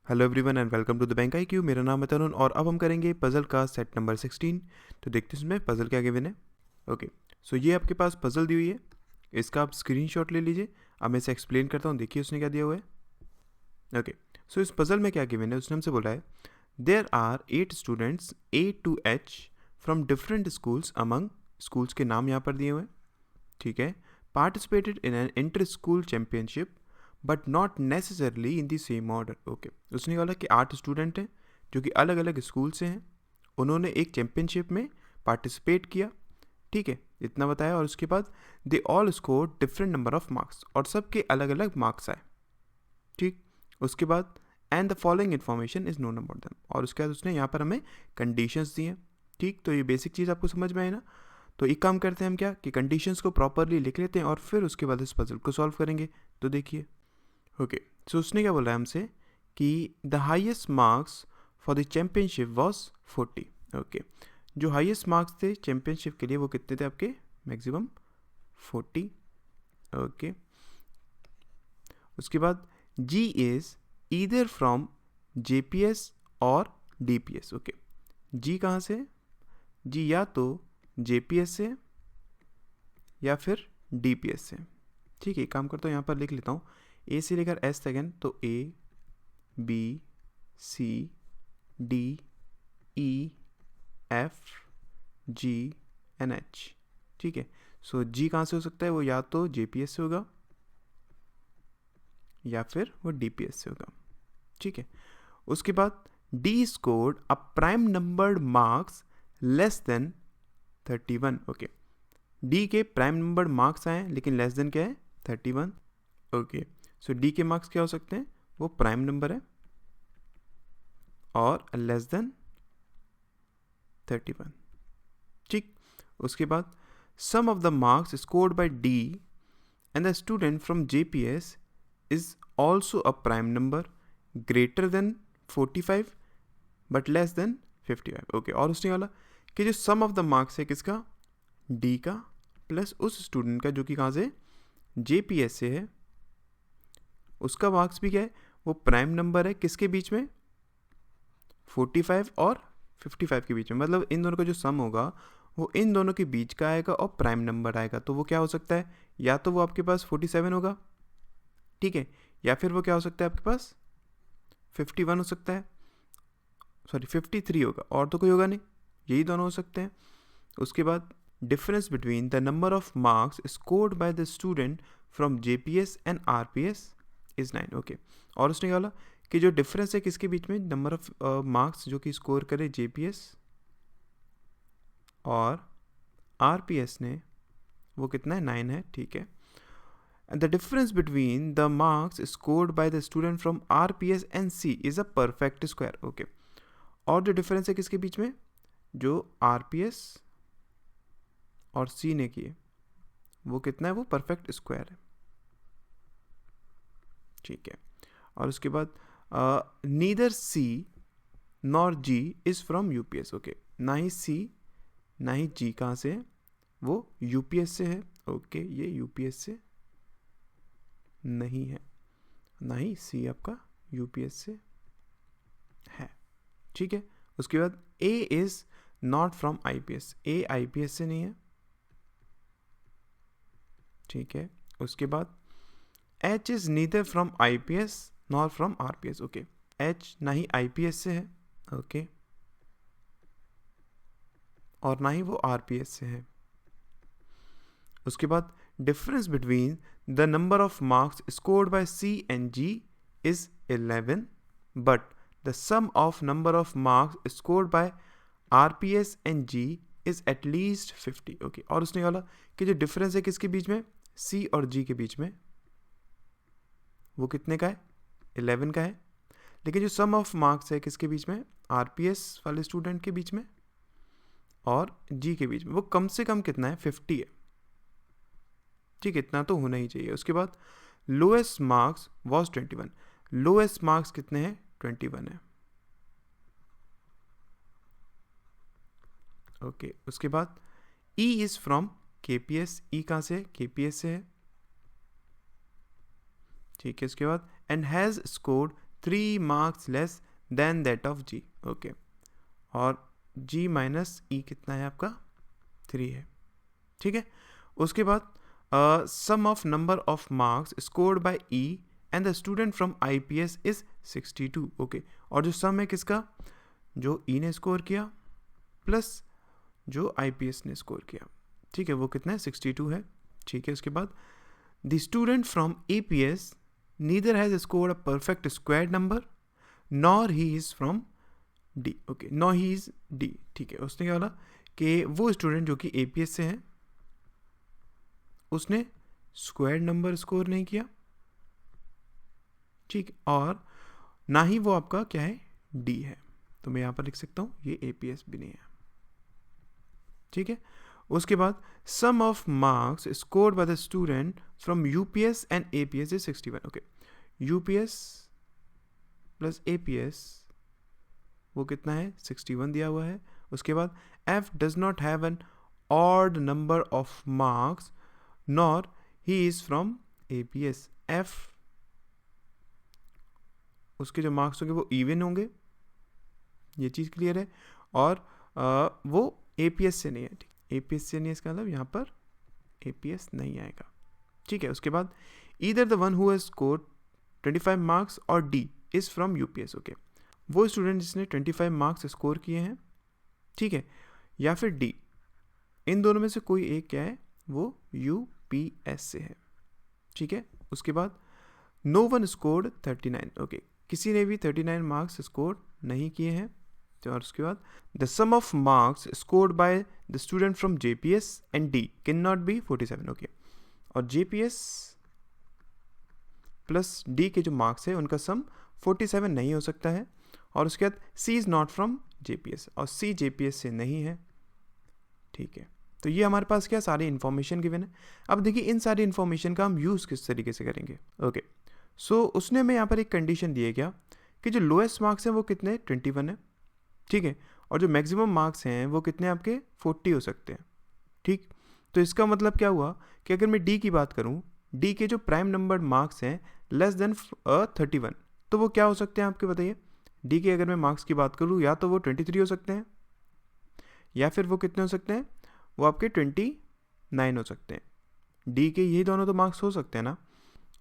Hello everyone and welcome to the bank IQ। मेरा नाम है तरुण और अब हम करेंगे पजल का सेट नंबर 16। तो देखते हैं इसमें पजल क्या गिवन है। ओके, सो ये आपके पास पजल दी हुई है, इसका आप स्क्रीनशॉट ले लीजिए। अब मैं इसे एक्सप्लेन करता हूँ, देखिए उसने क्या दिया हुआ है। ओके, सो इस पजल में क्या गिवन है, उसने हमसे बोला है there are 8 students A to H from different schools among, schools के नाम यहाँ पर दिए हुए हैं, ठीक है। Participated in an inter school championship but not necessarily in the same order. Okay, उसने बोला कि 8 स्टूडेंट हैं जो कि अलग अलग स्कूल से हैं, उन्होंने एक चैम्पियनशिप में पार्टिसिपेट किया, ठीक है, इतना बताया। और उसके बाद they all score different number of marks, और सबके अलग अलग मार्क्स आए, ठीक। उसके बाद and the following information is known about them, और उसके बाद उसने यहाँ पर हमें कंडीशंस दी हैं, ठीक। तो ये बेसिक चीज़ आपको समझ में आई ना। तो एक काम करते हैं हम क्या कि कंडीशंस को प्रॉपरली लिख लेते हैं और फिर उसके बाद इस पजल को सॉल्व करेंगे। तो देखिए, ओके, सो उसने क्या बोला है हमसे कि the highest marks for the championship was 40। Okay, जो हाईएस्ट मार्क्स थे चैम्पियनशिप के लिए वो कितने थे आपके, मैक्सिमम 40। ओके, उसके बाद जी इज ईदर फ्रॉम JPS और DPS। ओके, जी कहाँ से, जी या तो JPS से या फिर DPS से, ठीक है। एक काम करता हूँ, यहाँ पर लिख लेता हूँ A से लेकर S तक है, तो A B C D E F G N H, ठीक है। सो G कहाँ से हो सकता है, वो या तो JPS से होगा या फिर वो DPS से होगा, ठीक है। उसके बाद D scored a prime numbered marks less then 31। Okay, D के प्राइम नंबर्ड मार्क्स आए लेकिन लेस देन क्या है, 31। ओके, सो D के मार्क्स क्या हो सकते हैं, वो प्राइम नंबर है और लेस देन 31, ठीक। उसके बाद sum of the marks scored by D and the student from JPS is also a prime number greater than 45 but less than 55। Okay, और उसने वाला कि जो सम ऑफ द मार्क्स है किसका, D का प्लस उस स्टूडेंट का जो कि कहाँ से, JPS से है, उसका मार्क्स भी क्या है, वो प्राइम नंबर है किसके बीच में, 45 और 55 के बीच में। मतलब इन दोनों का जो सम होगा वो इन दोनों के बीच का आएगा और प्राइम नंबर आएगा। तो वो क्या हो सकता है, या तो वो आपके पास 47 होगा, ठीक है, या फिर वो क्या हो सकता है आपके पास 51 हो सकता है, सॉरी 53 होगा, और तो कोई होगा नहीं, यही दोनों हो सकते हैं। उसके बाद difference between the number of marks scored by the student from JPS and RPS is 9। Okay, और उसने बोला कि जो डिफरेंस है किसके बीच में, नंबर ऑफ मार्क्स जो कि स्कोर करे JPS और RPS ने, वो कितना है, 9 है, ठीक है। And the difference between the marks scored by the student from RPS and C is a perfect square. Okay, और जो डिफरेंस है किसके बीच में, जो RPS और C ने किए, वो कितना है, वो परफेक्ट स्क्वायर है, ठीक है। और उसके बाद neither C nor G is from UPS। Okay, ना ही C ना ही G कहाँ से है, वो UPS से है। ओके, ये UPS से नहीं है, ना ही C आपका UPS से है, ठीक है। उसके बाद A is not from IPS, A IPS से नहीं है, ठीक है। उसके बाद H is neither from IPS not from RPS। Okay, H ना ही IPS से है, ओके, और ना ही वो RPS से है। उसके बाद difference between the number of marks scored by C and G is 11 but the sum of number of marks scored by RPS and G is at least 50। Okay, और उसने बोला कि जो डिफरेंस है किसके बीच में, C और G के बीच में, वो कितने का है, 11 का है। लेकिन जो सम ऑफ मार्क्स है किसके बीच में, RPS वाले स्टूडेंट के बीच में और G के बीच में, वो कम से कम कितना है, 50 है, ठीक, इतना तो होना ही चाहिए। उसके बाद lowest marks was 21, lowest marks कितने हैं, 21 है। ओके, उसके बाद E is from KPS, E कहाँ से, KPS से है, ठीक है। उसके बाद and has scored 3 marks less than that of G. Okay, और जी माइनस ई कितना है आपका 3 है, ठीक है। उसके बाद sum of number of marks scored by E and the student from IPS is 62। Okay, और जो सम है किसका, जो ई ने स्कोर किया प्लस जो आईपीएस ने स्कोर किया, ठीक है, वो कितना है 62 है, ठीक है। उसके बाद the student from APS neither has scored a perfect squared number nor he is from D. Okay, nor he is D, ठीक है। उसने क्या बोला कि वो स्टूडेंट जो कि एपीएस से है उसने स्क्वायर्ड नंबर स्कोर नहीं किया, ठीक, और ना ही वो आपका क्या है डी है, तो मैं यहाँ पर लिख सकता हूँ ये एपीएस भी नहीं है, ठीक है। उसके बाद sum of marks scored by the student from UPS and APS is 61। Okay, UPS plus APS वो कितना है 61 दिया हुआ है। उसके बाद F does not have an odd number of marks nor he is from APS. F उसके जो मार्क्स होंगे वो इवन होंगे, ये चीज़ क्लियर है, और वो एपीएस से नहीं है, ठीक, एपीएस से नहीं है, इसका मतलब यहाँ पर एपीएस नहीं आएगा, ठीक है। उसके बाद either the one who has scored 25 marks और D is from UPS. Okay, वो स्टूडेंट जिसने 25 मार्क्स स्कोर किए हैं, ठीक है, या फिर डी, इन दोनों में से कोई एक क्या है वो यूपीएस से है, ठीक है। उसके बाद नो वन स्कोर्ड 39। ओके, किसी ने भी 39 मार्क्स स्कोर नहीं किए हैं। तो और उसके बाद the sum of marks scored by the student from JPS and D can not be 47। Okay, और जेपीएस प्लस डी के जो मार्क्स है उनका सम 47 नहीं हो सकता है। और उसके बाद सी इज़ नॉट फ्रॉम जेपीएस, और सी जेपीएस से नहीं है, ठीक है। तो ये हमारे पास क्या सारी इन्फॉर्मेशन गिवन है। अब देखिए इन सारी इन्फॉर्मेशन का हम यूज़ किस तरीके से करेंगे। ओके, सो उसने हमें यहाँ पर एक कंडीशन दी है क्या कि जो लोएस्ट मार्क्स हैं वो कितने 21 है, ठीक है, और जो मैक्सिमम मार्क्स हैं वो कितने आपके 40 हो सकते हैं, ठीक। तो इसका मतलब क्या हुआ कि अगर मैं डी की बात करूँ, डी के जो प्राइम नंबर मार्क्स हैं लेस देन 31, तो वो क्या हो सकते हैं आपके बताइए। डी के अगर मैं मार्क्स की बात करूँ या तो वो 23 हो सकते हैं, या फिर वो कितने हो सकते हैं, वो आपके 29 हो सकते हैं। डी के यही दोनों तो मार्क्स हो सकते हैं ना।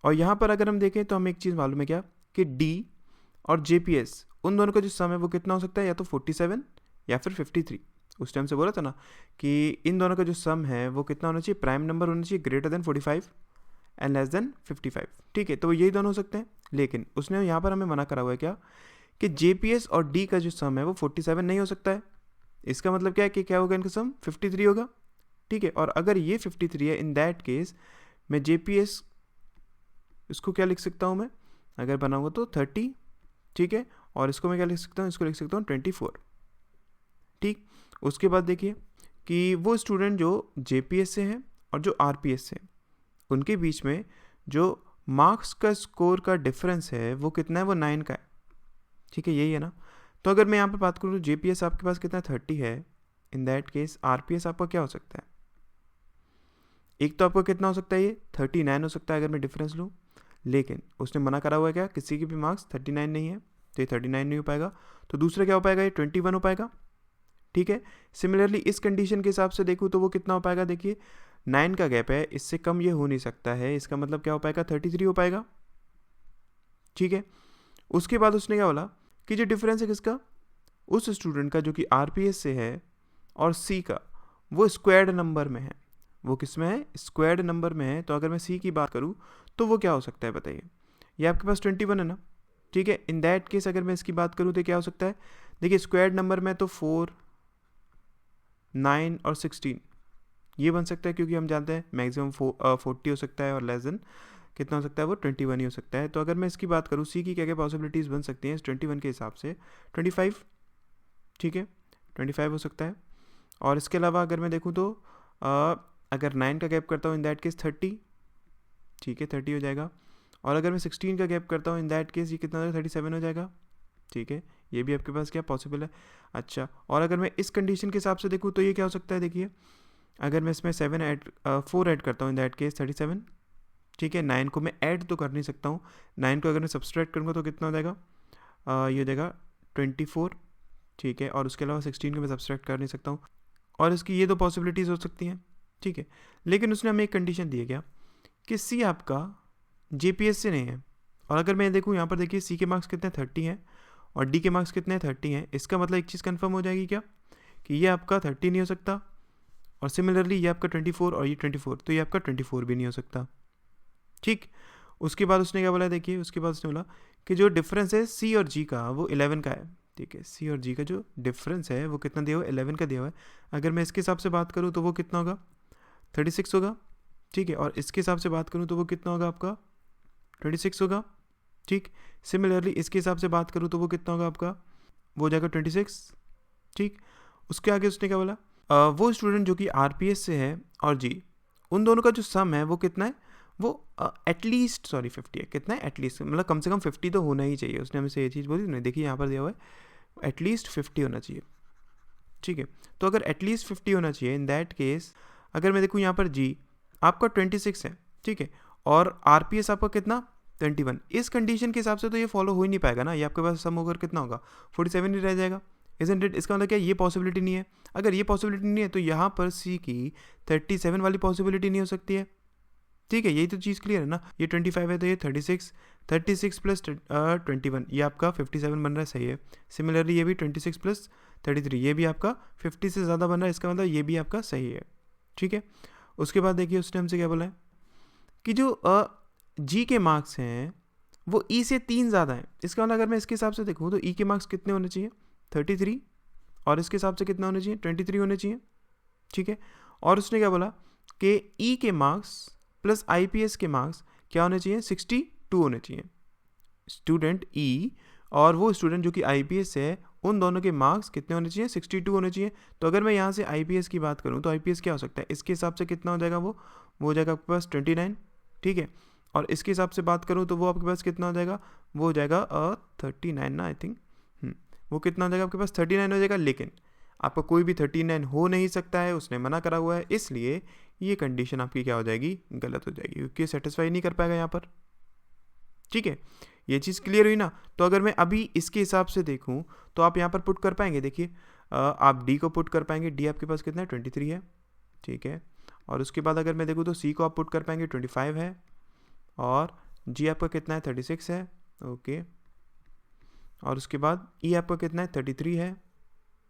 और यहाँ पर अगर हम देखें तो हमें एक चीज़ मालूम है क्या कि डी और जेपीएस उन दोनों का जो सम है वो कितना हो सकता है, या तो 47 या फिर 53। उस टाइम से बोला था ना कि इन दोनों का जो सम है वो कितना होना चाहिए, प्राइम नंबर होना चाहिए greater than 45 and less than 55, ठीक है। तो यही दोनों हो सकते हैं, लेकिन उसने यहाँ पर हमें मना करा हुआ है क्या कि जेपीएस और डी का जो सम है वो 47 नहीं हो सकता है। इसका मतलब क्या है कि क्या होगा, इनका सम 53 होगा, ठीक है। और अगर ये 53 है, इन दैट केस मैं जेपीएस इसको क्या लिख सकता हूँ मैं, अगर बनाऊंगा तो 30, ठीक है, और इसको मैं क्या लिख सकता हूँ, इसको लिख सकता हूँ 24, ठीक। उसके बाद देखिए कि वो स्टूडेंट जो जेपीएस से हैं और जो आरपीएस से हैं उनके बीच में जो मार्क्स का स्कोर का डिफरेंस है वो कितना है, वो 9 का है, ठीक है, यही है ना। तो अगर मैं यहाँ पे बात करूँ जेपीएस आपके पास कितना 30 है, इन दैट केस आरपीएस आपका क्या हो सकता है, एक तो आपका कितना हो सकता है, ये 39 हो सकता है अगर मैं डिफरेंस लूँ, लेकिन उसने मना करा हुआ है क्या, किसी के भी मार्क्स 39 नहीं है, तो ये 39 नहीं हो पाएगा। तो दूसरा क्या हो पाएगा, ये 21 हो पाएगा, ठीक है। सिमिलरली इस कंडीशन के हिसाब से देखूँ तो वो कितना हो पाएगा, देखिए 9 का गैप है, इससे कम ये हो नहीं सकता है, इसका मतलब क्या हो पाएगा 33 हो पाएगा, ठीक है। उसके बाद उसने क्या बोला कि जो डिफरेंस है किसका, उस स्टूडेंट का जो कि आरपीएस से है और सी का, वो स्क्वायर्ड नंबर में है, वो किस में है, स्क्वायर्ड नंबर में है। तो अगर मैं सी की बात करूँ तो वो क्या हो सकता है बताइए, ये आपके पास 21 है ना, ठीक है। इन दैट केस अगर मैं इसकी बात करूँ तो क्या हो सकता है, देखिए स्क्वायर्ड नंबर में तो 4, 9 और 16 ये बन सकता है, क्योंकि हम जानते हैं मैक्सिमम 40 हो सकता है और लेस देन कितना हो सकता है, वो 21 ही हो सकता है। तो अगर मैं इसकी बात करूँ सी की क्या क्या पॉसिबिलिटीज़ बन सकती हैं इस 21 के हिसाब से, 25, ठीक है, 25 हो सकता है। और इसके अलावा अगर मैं देखूँ तो अगर 9 का गैप करता हूँ इन दैट केस 30, ठीक है, 30 हो जाएगा। और अगर मैं 16 का गैप करता हूँ इन दैट केस ये कितना हो जाएगा, 37 हो जाएगा, ठीक है। ये भी आपके पास क्या पॉसिबल है। अच्छा, और अगर मैं इस कंडीशन के हिसाब से देखूँ तो ये क्या हो सकता है, देखिए अगर मैं इसमें 4 ऐड करता हूँ इन दैट केस 37, ठीक है। 9 को मैं ऐड तो कर नहीं सकता हूँ, 9 को अगर मैं सब्सट्रैक्ट करूँगा तो कितना हो जाएगा ये हो जाएगा 24, ठीक है, और उसके अलावा 16 को मैं सब्सट्रैक्ट कर नहीं सकता हूँ, और इसकी ये 2 पॉसिबिलिटीज़ हो सकती हैं, ठीक है। लेकिन उसने हमें एक कंडीशन दी है क्या, कि सी आपका JPS से नहीं है। और अगर मैं देखूँ यहाँ पर देखिए सी के मार्क्स कितने 30 हैं और डी के मार्क्स कितने 30 हैं, इसका मतलब एक चीज़ कंफर्म हो जाएगी क्या, कि ये आपका 30 नहीं हो सकता, और सिमिलरली ये आपका 24 और ये 24, तो ये आपका 24 भी नहीं हो सकता, ठीक। उसके बाद उसने क्या बोला, देखिए उसके बाद उसने बोला कि जो डिफरेंस है सी और जी का वो 11 का है, ठीक है। सी और जी का जो डिफरेंस है वो कितना दिया हुआ है, 11 का दिया हुआ है। अगर मैं इसके हिसाब से बात करूँ तो वो कितना होगा, 36 होगा, ठीक है। और इसके हिसाब से बात करूँ तो वो कितना होगा आपका, 26 होगा, ठीक। सिमिलरली इसके हिसाब से बात करूँ तो वो कितना होगा आपका, वो हो जाएगा 26, ठीक। उसके आगे उसने क्या बोला, वो स्टूडेंट जो कि RPS से है और जी, उन दोनों का जो सम है वो कितना है, वो एटलीस्ट 50 है। कितना है, एटलीस्ट, मतलब कम से कम 50 तो होना ही चाहिए। उसने हमसे ये चीज़ बोली नहीं, देखिए यहाँ पर दिया हुआ है एटलीस्ट 50 होना चाहिए, ठीक है। तो अगर एटलीस्ट 50 होना चाहिए, इन दैट केस अगर मैं देखूँ यहाँ पर जी आपका 26 है, ठीक है, और RPS आपका कितना 21, इस कंडीशन के हिसाब से तो ये फॉलो हो ही नहीं पाएगा ना, ये आपके पास सम होकर कितना होगा 47 ही रह जाएगा, इजंट इट। इसका मतलब क्या, ये पॉसिबिलिटी नहीं है। अगर ये पॉसिबिलिटी नहीं है तो यहाँ पर सी की 37 वाली पॉसिबिलिटी नहीं हो सकती है, ठीक है। यही तो चीज़ क्लियर है ना। ये 25 है तो ये 36 प्लस 21 ये आपका 57 बन रहा है, सही है। सिमिलरली ये भी 26 प्लस 33 ये भी आपका 50 से ज़्यादा बन रहा है, इसका मतलब ये भी आपका सही है, ठीक है। उसके बाद देखिए उसने हमसे क्या बोला है कि जो जी के मार्क्स हैं वो ई से 3 ज़्यादा हैं। इसका मतलब अगर मैं इसके हिसाब से देखूँ तो ई के मार्क्स कितने होने चाहिए, 33, और इसके हिसाब से कितना होने चाहिए, 23 होने चाहिए, ठीक है। और उसने क्या बोला कि ई के मार्क्स प्लस IPS के मार्क्स क्या होने चाहिए, 62 होने चाहिए। स्टूडेंट ई और वो स्टूडेंट जो कि IPS से है, उन दोनों के मार्क्स कितने होने चाहिए, 62 होने चाहिए। तो अगर मैं यहाँ से IPS की बात करूँ तो IPS क्या हो सकता है, इसके हिसाब से कितना हो जाएगा, वो हो जाएगा आपके पास 29, ठीक है। और इसके हिसाब से बात करूँ तो वो आपके पास कितना हो जाएगा, वो हो जाएगा 39 ना, आई थिंक वो कितना हो जाएगा आपके पास 39 हो जाएगा। लेकिन आपका कोई भी 39 हो नहीं सकता है, उसने मना करा हुआ है, इसलिए ये कंडीशन आपकी क्या हो जाएगी, गलत हो जाएगी, क्योंकि सेटिस्फाई नहीं कर पाएगा यहाँ पर, ठीक है। ये चीज़ क्लियर हुई ना। तो अगर मैं अभी इसके हिसाब से देखूँ तो आप यहाँ पर पुट कर पाएंगे, देखिए आप डी को पुट कर पाएंगे, डी आपके पास कितना है 23 है, ठीक है। और उसके बाद अगर मैं देखूँ तो सी को आप पुट कर पाएंगे 25 है, और जी आपका कितना है 36 है, ओके। और उसके बाद ई आपका कितना है 33 है,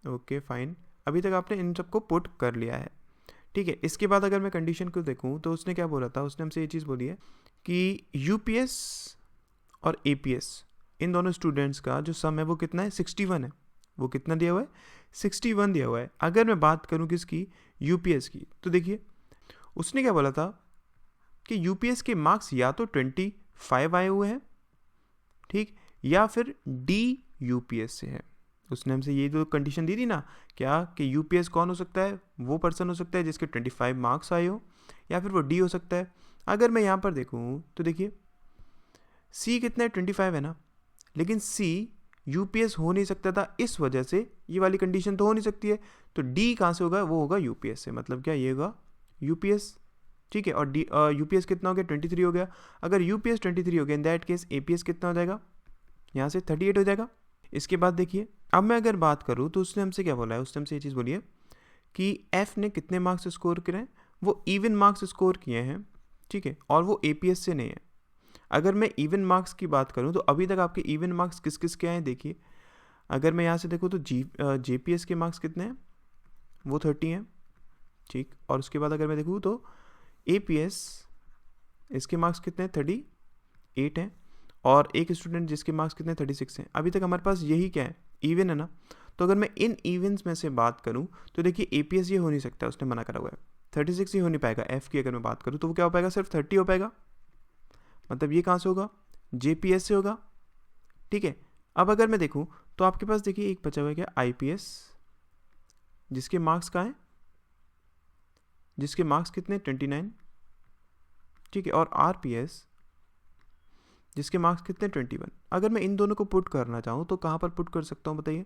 ओके फाइन। अभी तक आपने इन सबको पुट कर लिया है, ठीक है। इसके बाद अगर मैं कंडीशन को देखूँ तो उसने क्या बोला था, उसने हमसे ये चीज़ बोली है कि UPS और APS इन दोनों स्टूडेंट्स का जो सम है वो कितना है 61 है। वो कितना दिया हुआ है, 61 दिया हुआ है। अगर मैं बात करूँ किसकी, UPS की, तो देखिए उसने क्या बोला था कि UPS के मार्क्स या तो 25 आए हुए हैं, ठीक, या फिर DUPS से है। उसने हमसे ये जो कंडीशन दी थी ना, क्या कि UPS कौन हो सकता है, वो पर्सन हो सकता है जिसके 25 मार्क्स आए हो, या फिर वो D हो सकता है। अगर मैं यहाँ पर देखूँ तो देखिए C कितना है 25 है ना, लेकिन C UPS हो नहीं सकता था, इस वजह से ये वाली कंडीशन तो हो नहीं सकती है। तो D कहाँ से होगा, वो होगा UPS से, मतलब क्या ये होगा UPS, ठीक है। और UPS कितना हो गया 23 हो गया। अगर UPS 23 हो गया, इन दैट केस APS कितना हो जाएगा, यहाँ से 38 हो जाएगा। इसके बाद देखिए अब मैं अगर बात करूँ तो उसने हमसे क्या बोला है, उसने हमसे ये चीज़ बोली है कि F ने कितने मार्क्स स्कोर करे हैं, वो इवन मार्क्स स्कोर किए हैं, ठीक है, और वो APS से नहीं है। अगर मैं इवन मार्क्स की बात करूँ तो अभी तक आपके इवन मार्क्स किस किस के आए हैं, देखिए अगर मैं यहाँ से देखूँ तो JPS के मार्क्स कितने हैं, वो 30 हैं, ठीक। और उसके बाद अगर मैं देखूँ तो APS इसके मार्क्स कितने हैं, 38 हैं, और एक स्टूडेंट जिसके मार्क्स कितने 36 हैं। अभी तक हमारे पास यही क्या है, इवन है ना। तो अगर मैं इन इवेंट्स में से बात करूं तो देखिए APS ये हो नहीं सकता, उसने मना करा हुआ है। 36 ही हो नहीं पाएगा। F की अगर मैं बात करूं तो वो क्या हो पाएगा, सिर्फ 30 हो पाएगा। मतलब ये कहाँ से होगा, JPS से होगा, ठीक है। अब अगर मैं देखूं तो आपके पास देखिए एक बचा हुआ है क्या, IPS, जिसके मार्क्स कहाँ हैं, जिसके मार्क्स कितने 29, ठीक है, और RPS जिसके मार्क्स कितने 21। अगर मैं इन दोनों को पुट करना चाहूँ तो कहाँ पर पुट कर सकता हूँ बताइए।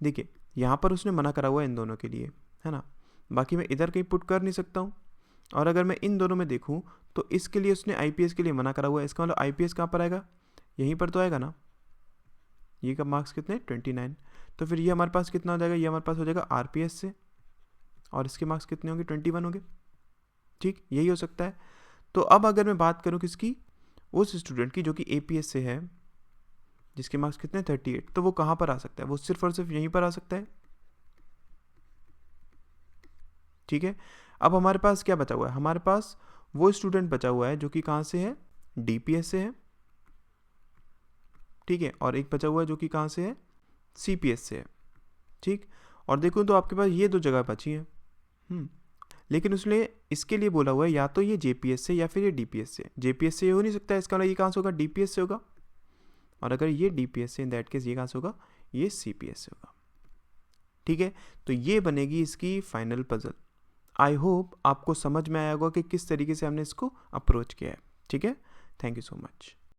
देखिए यहाँ पर उसने मना करा हुआ है इन दोनों के लिए, है ना, बाकी मैं इधर कहीं पुट कर नहीं सकता हूँ। और अगर मैं इन दोनों में देखूँ तो इसके लिए उसने IPS के लिए मना करा हुआ है, इसका मतलब IPS कहाँ पर आएगा, यहीं पर तो आएगा ना, ये का मार्क्स कितने 29। तो फिर ये हमारे पास कितना हो जाएगा, ये हमारे पास हो जाएगा RPS से, और इसके मार्क्स कितने होंगे 21 होंगे। ठीक, यही हो सकता है। तो अब अगर मैं बात करूँ किसकी, उस स्टूडेंट की जो कि APS से है, जिसके मार्क्स कितने 38, तो वो कहाँ पर आ सकता है, वो सिर्फ और सिर्फ यहीं पर आ सकता है। ठीक है, अब हमारे पास क्या बचा हुआ है, हमारे पास वो स्टूडेंट बचा हुआ है जो कि कहाँ से है, DPS से है। ठीक है, और एक बचा हुआ है जो कि कहाँ से है, CPS से है। ठीक, और देखो तो आपके पास ये 2 जगह बची हैं। लेकिन उसने इसके लिए बोला हुआ है या तो ये JPS से या फिर ये DPS से। JPS से ये हो नहीं सकता, इसका मतलब ये कहाँ से होगा, DPS से होगा। और अगर ये DPS से, इन दैट केस ये कहाँ से होगा, ये CPS से होगा। ठीक है, तो ये बनेगी इसकी फाइनल पजल। आई होप आपको समझ में आया होगा कि किस तरीके से हमने इसको अप्रोच किया है। ठीक है, थैंक यू सो मच।